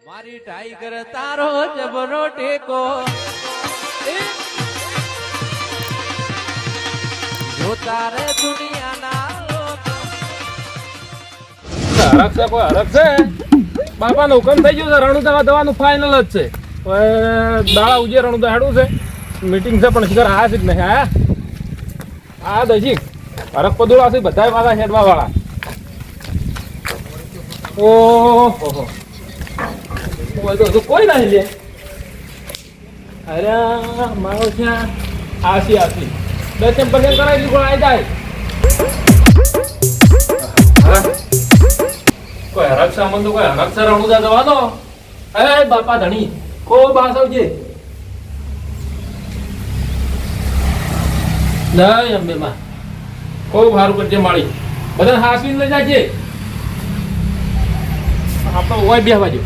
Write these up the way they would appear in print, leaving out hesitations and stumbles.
મારી ટાઈગર તારો જબરો ટેકો જો તારે દુનિયાના લોકો હરખ છે કોઈ હરખ છે બાપાનો હુકમ થઈ ગયો છે રણુદા દવાનું ફાઇનલ જ છે હવે દાડા ઉજે રણુદા હેડું છે મીટિંગ છે પણ શિખર આયા છે કે નહીં આયા આ દજી હરખ પદુડા છે બધા પાછા હેડવા વાળા ઓહો કોઈ નહીં લે અરે મારો ત્યાં આસી આસી દર્શન પર્યન કરાવી દીધું આવી જાય કોઈ હરક્ષા મંદુ કોઈ હરક્ષા રણુદા જવાનો અરે બાપા ધણી ખૂબ આસવજે નહીં અંબે માં ખૂબ સારું કરજે માળી બધા હાસવીને લઈ જાજે આપણે ઓય બે બાજુ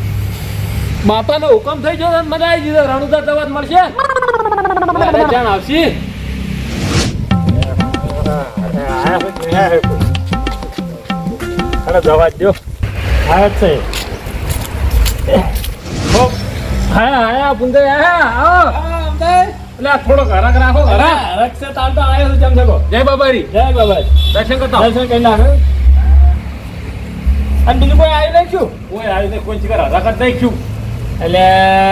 બાપાનો હુકમ થઈ ગયો ને મજા આવી ગઈ રણુદા દવા મળશે અરે જાણ આવશી અરે દવા દો હા છે હા હા પુંદે આવો એટલે થોડો ઘરાક રાખો ઘરા રક્ષે તાલતો આવ્યો છું જમ શકો જય બાબારી દર્શન કરતા દર્શન કરી નાખો અને બીજું કોઈ આવી નાખ્યું કોઈ આવી નહીં કોઈ શિકાર હરા કરતા નાખ્યું એટલે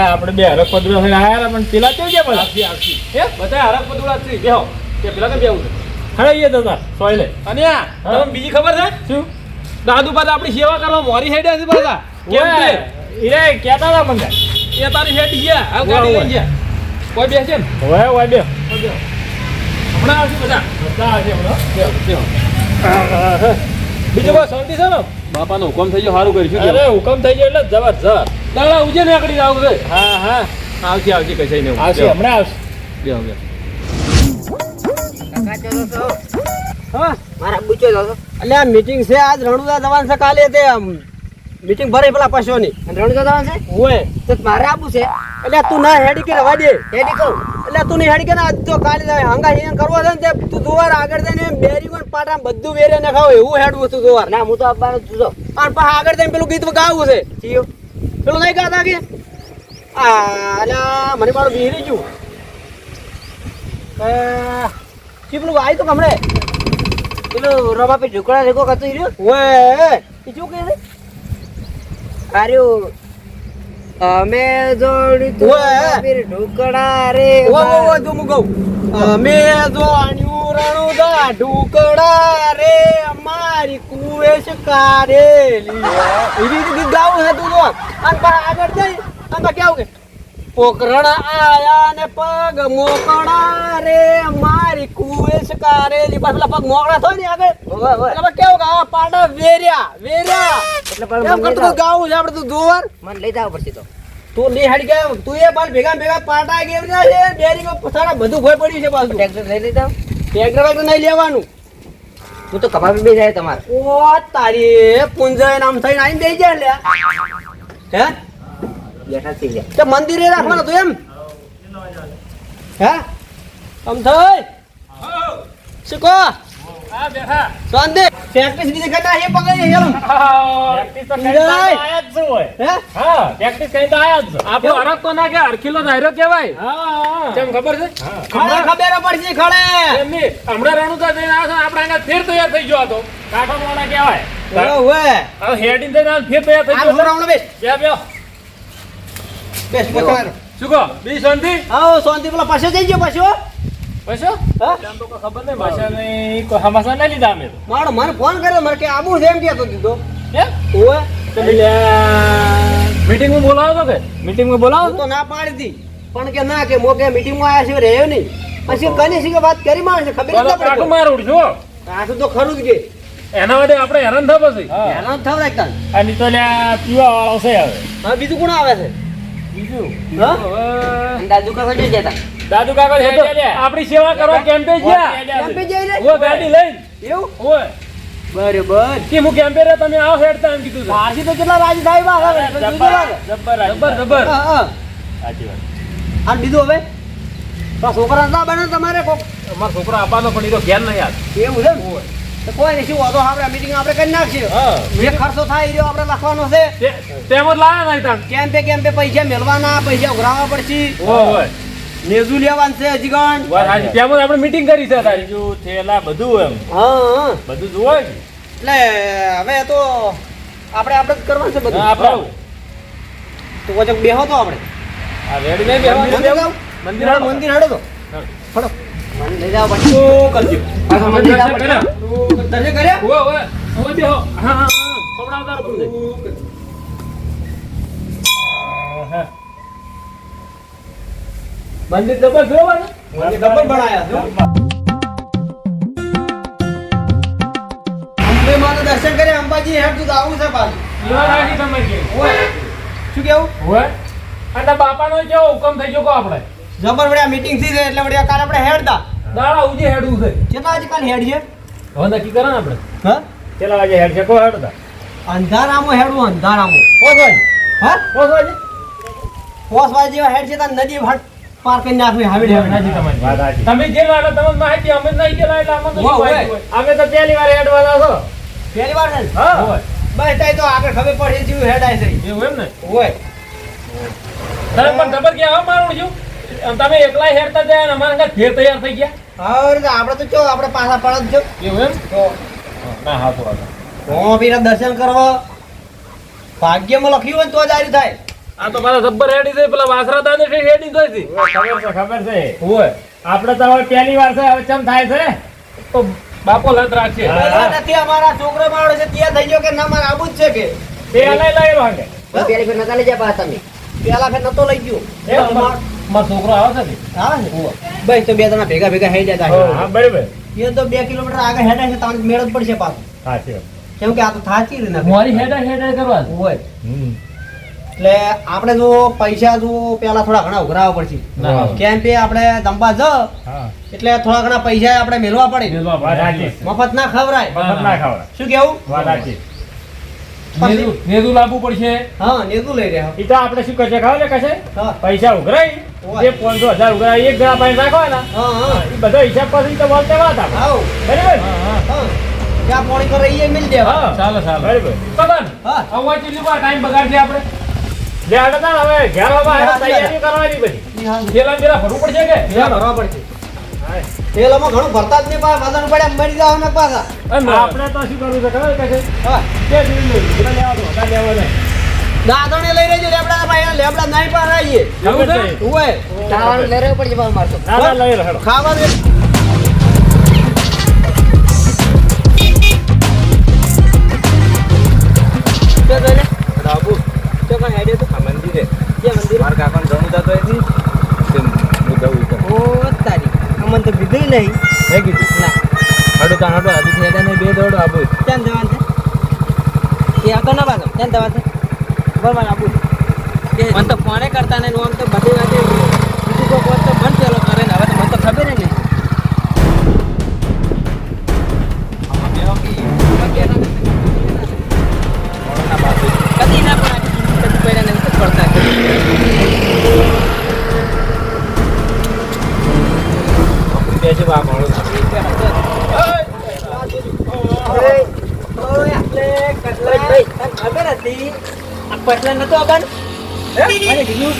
આપણે બે હરક પદુડા થઈને આવ્યા પણ પેલા કેવું છે બધા આવતી હે બધા હરક પદુડા છે બેહો કે પેલા કેમ બેવું છે ખડાઈએ તો સોયલે અને આ તમને બીજી ખબર છે શું દાદુ પાછા આપણી સેવા કરવા મોરી હેડે છે પાછા કેમ છે એ કહેતા હતા મને એ તારી હેડ ગયા આ ગાડી લઈ ગયા કોઈ બેસે ને ઓય બે હમણાં આવશે બધા આવશે હમણાં બીજું કોઈ શાંતિ છે ને બાપાનો હુકમ થઈ ગયો સારું કરીશું અરે હુકમ થઈ ગયો એટલે જબરજસ્ત દાડા ઉજે ને આકડી જાવ છે હા હા આવશે આવશે કઈ નહીં આવશે હમણાં આવશે બે હવે હા મારા પૂછો તો એટલે આ મીટિંગ છે આજ રણુદા દવાન છે કાલે તે મીટિંગ ભરે પેલા પશુની રણુદા દવાન છે ઓય તો મારે આપવું છે એટલે તું ના હેડી કે રવા દે હેડી કહું એટલે તું નહીં હેડી કે ના તો કાલે હંગા હિંગ કરવો છે ને તે તું દુવાર આગળ જઈને બેરી પણ પાટા બધું વેરે ને ખાવ એવું હેડવું તું દુવાર ના હું તો આપવાનું તું તો પણ પા આગળ જઈને પેલું ગીત ગાવું છે ચિયો પેલું નહીં ગાતા કે અલા મને મારું બીહરી ગયું ચીપલું આવી તો હમણે પેલું રમા પે ઢુકડા રેગો કરતો રહ્યો ઓય એ શું કહે છે આર્યું અમે જોડી તો પે ઢુકડા રે ઓ જો મુ ગઉ અમે જોણ્યું રણુદા ઢુકડા રે અમારી કુવેશ કારેલી એવી રીતે ગાવું છે તું તો અને આગળ જઈ અને કેવું કે પોકરણા આયા ને પગ મોકળા રે મારી કુવેશ કારેલી બસ પગ મોકળા થાય ને આગળ એટલે કેવું કે આ પાડા વેર્યા એટલે પણ કરતું ગાવું છે આપણે તું દોર મને લઈ જાવ પડશે તો તું નહીં હાડી ગયા તું એ બાલ ભેગા પાટા ગેવરા છે બેરી કો પથારા બધું ભોય પડ્યું છે પાછું ટ્રેક્ટર લઈ લેતા ટ્રેક્ટર વાળું નહીં લેવાનું તું તો કપા બે જાય તમારે ઓ તારી પુંજય નામ થઈને આઈને દઈ જાય લે હે બેઠા થઈ જાય તો મંદિરે રાખવાનું તું એમ હે આમ થઈ શીખો હા બેઠા શાંતિ પ્રેક્ટિસ બીજી કરતા એ પકડી હેલો પ્રેક્ટિસ તો કઈ આયા જ હોય હે હા પ્રેક્ટિસ કઈ તો આયા જ આપણો હરક તો ના કે હરખીલો ધાર્યો કહેવાય હા કેમ ખબર છે ખડે ખબર પડશે ખડે એમની હમણાં રણુદા જઈને આવ્યા છે આપણે આગળ ફેર તૈયાર થઈ ગયો હતો કાઠો મોણા કહેવાય ઓવે હવે હેડિંગ થઈને ફેર તૈયાર થઈ ગયો રાવણ બેસ બે બેસ પકડ શું કહો બી શાંતિ આવો શાંતિ પેલા પાછો જઈ ગયો પાછો પૈસો હા આમ તો કોઈ ખબર નહીં ભાષા નહીં કોઈ હમાસા નહીં લીધા અમે મારો મને ફોન કર્યો મારે કે આબુ છે એમ કહેતો દીધો હે ઓવે તો મીટિંગ માં બોલાવો કે મીટિંગ માં બોલાવો હું તો ના પાડી હતી પણ કે ના કે મોકે મીટિંગ માં આયા છે રહ્યો નહીં પછી કની સી કે વાત કરી માણસે ખબર બોલો જ કાઠું ના મારું ઉડજો કાઠું તો ખરું જ કે એના માટે આપણે હેરાન થા પછી એનો થવ રાખતા અને તો લ્યા પીવા વાળો છે હવે હા બીજું કોણ આવે છે બીજું હા હવે દાદુ કાકા જઈ જતા દાદુ કાકા આપણી સેવા કરવા કેમ્પે ગયા કેમ્પે જઈ રે ઓ ગાડી લઈ એવું ઓય બરોબર કે હું કેમ્પે રે તમે આવો હેડતા એમ કીધું પાછી તો કેટલા રાજ સાહેબ આવે જબ્બર હા સાચી વાત આ બીજું હવે તો છોકરા ના બને તમારે કોક અમારા છોકરા આપવાનો પણ એ તો ઘેર નહીં યાર એવું છે ને તો કોઈ નહીં, શું વાંધો આપણે મીટિંગ આપણે કરી નાખીએ. હા જે ખર્ચો થાય એ રહ્યો આપણે લખવાનો છે. તેમ જ લાયા નહીં તાણ કેમ પે પૈસા મેળવાના, પૈસા ઉઘરાવવા પડશે. ઓય નેજુ લેવાનું છે હજી ગણ. વાત સાચી. તેમ જ આપણે મીટિંગ કરી છે તારી જો થેલા બધું એમ હા બધું જોવાય કે એટલે હવે તો આપણે જ કરવાનું છે બધું. આપણે તો વચક બેહો તો આપણે આ રેડી નહીં બેહવાનું? મંદિર જાઓ. મંદિર હેડો તો ફડો મંદિર જાઓ પછી શું કરજો. પાછા મંદિર જાઓ પછી દર્શન કર્યા. ઓય ઓય હવે બેહો. હા હા પકડાવતા રહો બધું. હા મંદિર ડબલ જોવાનું મંદિર ડબલ બનાયા જો. અંબે માનું દર્શન કરે. અંબાજી હેડ તો આવું છે પાછું. રાખી તમે કે ઓય શું કેવું? ઓય અને બાપાનો કેવો હુકમ થઈ ગયો કો આપણે જબર વડિયા મીટિંગ થઈ છે એટલે વડિયા કાલ આપણે હેડતા. દાડા ઉજી હેડવું છે કેટલા વાગે કાલ હેડ છે? હવે નક્કી કરે ને આપણે હા કેટલા વાગે હેડ છે કો હેડતા અંધારામાં હેડવું. અંધારામાં પોસ વાગે. હા પોસ વાગે પોસ વાગે જેવા હેડ છે તો નદી હટ પાર કરી નાખવી. હાવી નાજી તમારી વાત સાચી. તમે જે લાડો તમને માહિતી અમે જ નહીં કેલા એટલે અમને તો વાહ, શું માહિતી હોય? અમે તો પહેલી વાર હેડવાના છો પહેલી વાર છે ને? હા હોય બસ તાઈ તો આગળ ખબર પડે જેવું હેડાય છે. એવું એમ ને ઓય તમે પણ ખબર કે હવે મારું છું તમે એકલા હેડતા જાય ને અમારા ઘર ફેર તૈયાર થઈ ગયા હવે તો આપણે તો ચો આપણે પાછા પડત જો એવું એમ તો ના હા તો પીરા દર્શન કરવા ભાગ્યમાં લખ્યું હોય તો જ આર્યું થાય. આ તો પાછા જબ્બર હેડી છે પેલા વાસરા દાદા હેડી જોઈ છે ખબર છે હોય આપણે તો હવે પહેલી વાર છે હવે ચમ થાય છે તો બાપો લત રાખશે પેલા નથી અમારા છોકરો મારો છે ત્યાં થઈ ગયો કે ના મારે આવું જ છે કે તે લઈ લઈ વાગે પેલી ફેર નતા લઈ જા પા તમે. પેલા ફેર નતો લઈ ગયો. મારો છોકરો આવે છે આવે ને બસ તો બે જણા ભેગા હેડ્યા હતા. હા બરાબર એ તો 2 કિલોમીટર આગળ હેડાય છે તમને મેળ જ પડશે પાછું. સાચી કેમ કે આ તો થાચી ને મારી હેડા કરવા હોય એટલે આપણે જો પૈસા જો પેલા થોડા ઘણા ઉઘરાવવા પડશે. ના. કેમ કે આપણે દંબા જ હા એટલે થોડા ઘણા પૈસા આપણે મેળવા પડે. વાત સાચી મફત ના ખવરાય. મફત ના ખાવા શું કેવું? વાત સાચી નેદું લાવવું પડશે હા નેતું લઈ રહ્યા. ઈ તો આપણે શું કરશે ખબર છે કશે હા પૈસા ઉઘરાઈ ઓય. જે 500,000 ઉઘરાઈ એક જણા પાસે રાખવાના હા હા ઈ બધો હિસાબ પછી તો બોલતે વાત આપણે આવો બરાબર હા ત્યાં પાણી પર રહીએ મિલ દેવા. હા ચાલો ચાલો બરાબર પગન હા હવે ચીલી પર ટાઈમ બગાડશે આપણે જે આગળ તા હવે ઘેર હવે તૈયારી કરવાની બધી પેલા પેલા ભરવું પડશે કે ત્યાં ભરવા પડશે. તેલમાં ઘણું ભરતા જ નહીં પાછા વજન પડ્યા મરી જવાના પાછા. આપણે તો શું કરવું છે ખબર કશે હા કે લેવા દો લેવા દે દાદણે લઈ રહેજો લેબડા ભાઈ લેબડા નહીં પાર આવીએ. ખબર છે ઓય ખાવાનું લઈ રહ્યો પડશે પાછું મારતો. ના ના લઈ રહો ખાવાનું બાબુ તો કઈ આઈડિયા તો આ મંદિરે કે મંદિર માર કાકાને ઘણું જતો હતી તે હું જવું તો ઓ તારી અમન તો કીધું નહીં. મેં કીધું ના હડો તા હડો હજુ થયા ને બે દોડો આબુ ક્યાં જવાનું છે? એ હતો ના બાજુ ક્યાં જવાનું છે? બરાબર આબુ મને તો ફોને કરતા નહીં આમ તો બધી વાતે બીજું કોઈ કોઈ તો મન પેલો કરે ને હવે તો મને તો ખબર જ નહીં. કદી ના પણ કદી પહેલા નહીં તો પડતા બેસે બા મળો ખબર હતી આ પટલા નતો અબન મને કીધું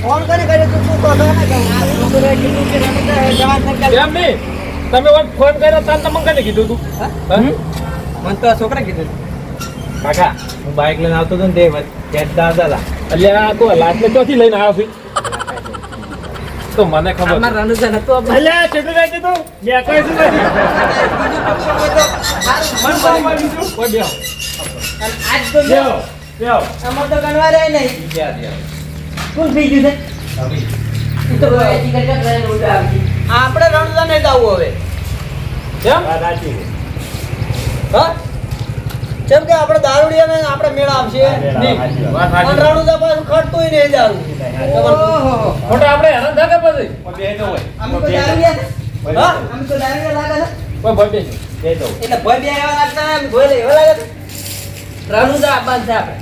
ફોન કરે કર્યો તું શું કહો ને કે આ છોકરાએ કીધું કે રમતા જવાન સરકાર કેમ નહીં તમે વાત ફોન કર્યો તાન તમને કને કીધું તું મને તો છોકરા કીધું કાકા હું બાઇક લઈને આવતો હતો ને તે કેટતા હતા એટલે આ તો લાસ્ટ ને ચોથી લઈને આવ્યો છું તો મને ખબર અમાર રણુજા નતો અબન એટલે કેટલું રહી તું બે કઈ શું નથી મન પાવ મારી છું કોઈ બેહો આજ તો બેહો બેહો અમાર તો ગણવા રહે નહીં કોણ થઈ ગયું છે આપણે રણુજા નહીં જવું હવે કેમ સાચી હા કેમ કે આપણે દારૂડિયા ને આપણે મેળા આવશે નહીં. વાત અને સાચી રણુજા પાછું ખટતું નહીં દારૂ. ખોટા આપણે હેરાન થાય કે પછી બે તો હોય અમે તો દારૂડિયા છે. હા અમે તો દારૂડિયા લાગે છે. કોઈ ભટે બે તો એટલે ભોય બે એવા લાગતા હોય, ભોય લે એવા લાગે છે. રણુજા બંધ છે આપણે.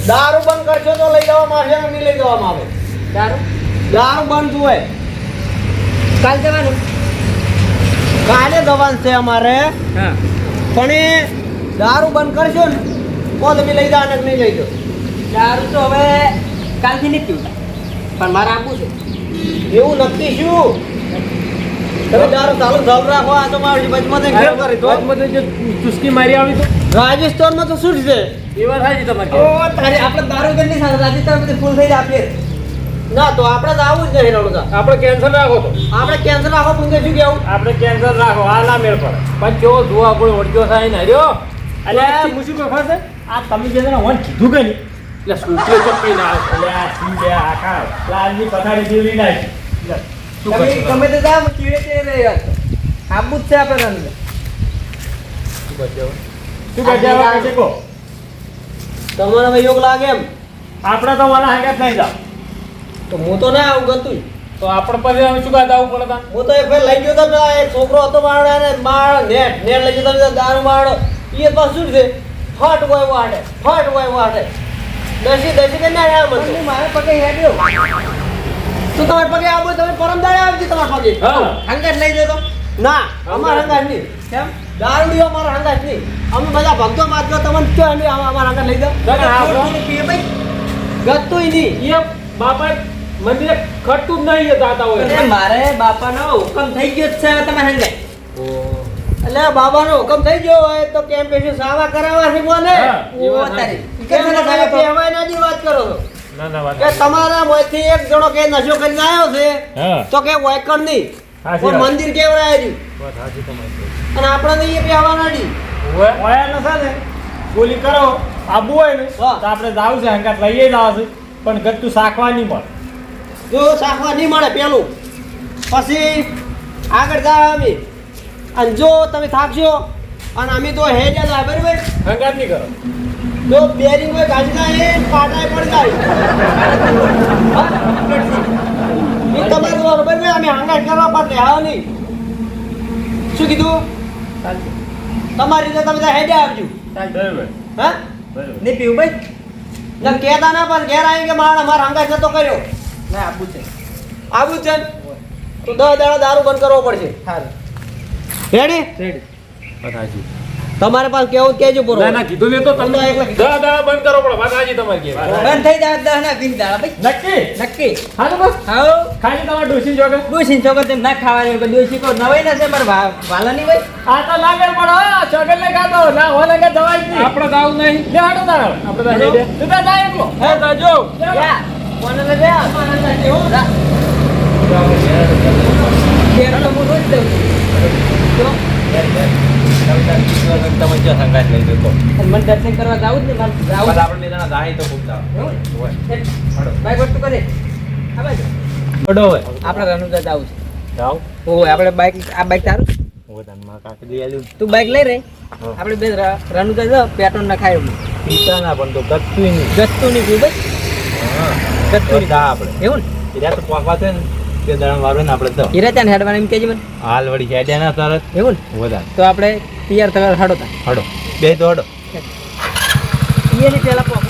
દારૂ બંધ કરશો તો લઈ જવામાં આવશે ને નહીં લઈ જવામાં આવે. દારૂ બંધ હોય કાલ જવાનું કાલે જવાનું છે અમારે હા પણ એ દારૂ બંધ કરશો ને તો તમે લઈ જાઓ ને નહીં લઈ જાઓ દારૂ તો હવે કાલથી નહીં પીવું પણ મારે આપવું છે એવું નક્કી શું તમે દારૂ ચાલુ રાખો આ તો મારી બચમાં ઘેર કરી તો બધું જે ચુસ્કી મારી આવી તો રાજસ્થાનમાં તો શું છે એ વાત સાચી તમારી ઓ તારે આપણે દારૂ ગંદી સાથે રાજસ્થાન બધી ફૂલ થઈ જાય ફેર ના તો આપણે તો આવું જ નહીં રણુદા આપણે કેન્સર રાખો તો આપણે કેન્સર રાખો પૂંગે શું કેવું આપણે કેન્સર રાખો આ ના મેળ પડે પણ જો જોવા કોઈ ઓળખ્યો થાય ને હર્યો એટલે હું શું કહું છે આ તમે જે જરા વન કીધું કે નહીં એટલે સૂત્રે ચોખ્ખી ના આવે એટલે આ સી બે આખા લાલની પથારી જેવી નાખી એટલે શું તમે કરશો ગમે તે જાવ ચીડે તે રે યાર આપવું જ છે આપણે રન શું બચાવવા કશે કહો તમારે હવે યોગ લાગે એમ આપણે તો વાલા હાંગત નહીં જાવ તો હું તો ના આવું ગતું તો આપણે પછી અમે શું કાંઈ દાવું પડે તા હું તો એક ફેર લઈ ગયો તો પેલા એક છોકરો હતો મારો એને માળ નેટ લઈ ગયો તો દારૂ માળો એ પાછું શું છે ફટ હોય વાટે દસી કે ના યાર મને મારે પગે હેડ્યો તું તમારે પગે આવો તમે પરમ દાડે આવજી તમારા પગે હા હંગાત લઈ જતો ના અમારા હંગાત નહીં કેમ દારૂડીઓ અમારા હંગાત નહીં અમે બધા ભક્તો માત્ર તમને ક્યાં નહીં અમારા હંગાત લઈ જાઓ ના, આપણે થોડું પીએ ભાઈ ગતુંય નહીં એ બાપા મંદિરે ખટતું જ નહીં એ દાતા હોય અને મારે બાપાનો હુકમ થઈ ગયો જ છે હવે તમે હંગાત એટલે બાબાનો હુકમ થઈ ગયો હોય તો કેમ પેશે સાવા કરાવવા છે કોને હા, એ ઓ વાત તારી કેમ તમે કહેવાય ના જી વાત કરો છો ના ના વાત કે તમારા મોયથી એક જણો કે નશો કરીને આવ્યો છે હા તો કે વાયકણ નહીં સાચી કોઈ વાત. મંદિર કેવડાય છે વાત સાચી તમારી અને આપણે તો એ બેહવાના નહીં ઓયા નસા ને ગોલી કરો આબુ હોય ને હા. તો આપણે જાવું છે હંગાત લઈએ જ આવશે પણ ગત્તું શાખવા નહીં મળે જો શાખવા નહીં મળે પેલું પછી આગળ જાય અમે અને જો તમે થાકશો અને અમે તો હેડ્યા જાય બરાબર હંગાત નહીં કરો જો બેરિંગ હોય ગાડી જાય પાટાય પડી જાય હા? એ તમારે જોવાનું બરાબર અમે હંગાત કરવા પડે હા નહીં શું કીધું તમારી રીતે તમે ત્યાં હેડ્યા આવજો બરાબર હા બરાબર નહીં પીવું ભાઈ ના કહેતા ના પણ ઘેર આવી કે મારા હંગાત નતો કર્યો ના આપવું છે આવું છે ને? તો 10 દાડા દારૂ બંધ કરવો પડશે સારું રેડી રેડી વાત સાચી તમારે પાસે કેવું જ કહેજો પૂરો ના ના કીધું લે તો તમને એકલા કીધું. દાદા બંધ કરો પડે વાત સાચી તમારી કે બંધ થઈ જાય 10 ના 20 દાડા ભાઈ નક્કી નક્કી હા તો બસ હાઉ ખાલી તમારે ડોસી જોગે ડોસી છોકર તેમ ના ખાવાની કોઈ ડોસી કો નવાઈ ના છે મારા વાલાની ભાઈ આ તો લાગે પડો ચોગલ ને ખાતો ના હોય કે જવાય જ નહીં આપણે તો આવું નહીં લે હાડો તાર આપણે તો હેડે તું તો જાય એકલો હે જાજો યા કોને લે જા કોને લે કેવું રા ઘેર તો હું રોજ દઉં છું. તમે જો સંગાત લઈ જતો અને મને દર્શન કરવા જાવું જ ને મારે જાવું બસ આપણે બેના દાહી તો ખૂબ જાવ એવું ને? બાઈક વસ્તુ કરે આ બાજુ બડો હોય આપણે રણુજા જાવું છે જાવ ઓય આપણે બાઈક આ બાઈક તારું ઓદાન માં કાકી લઈ આલ્યું તું બાઈક લઈ રે આપણે બે રણુજા જાવ પેટ્રોલ ના ખાય પીતા ના પણ તો ગતું નહીં ગસ્તું નહીં પીવું ભાઈ હા ગસ્તું નહીં આપણે એવું ને ત્યાં તો પોકવા છે ને તે દળણ વાળું ને આપણે તો હીરા ત્યાં હેડવાના એમ કહેજે મને હાલ વળી હેડ્યા ના તરત એવું ને વધારે તો આપણે તૈયાર થવા હડો તા હડો બે તો હડો એની પહેલા પોક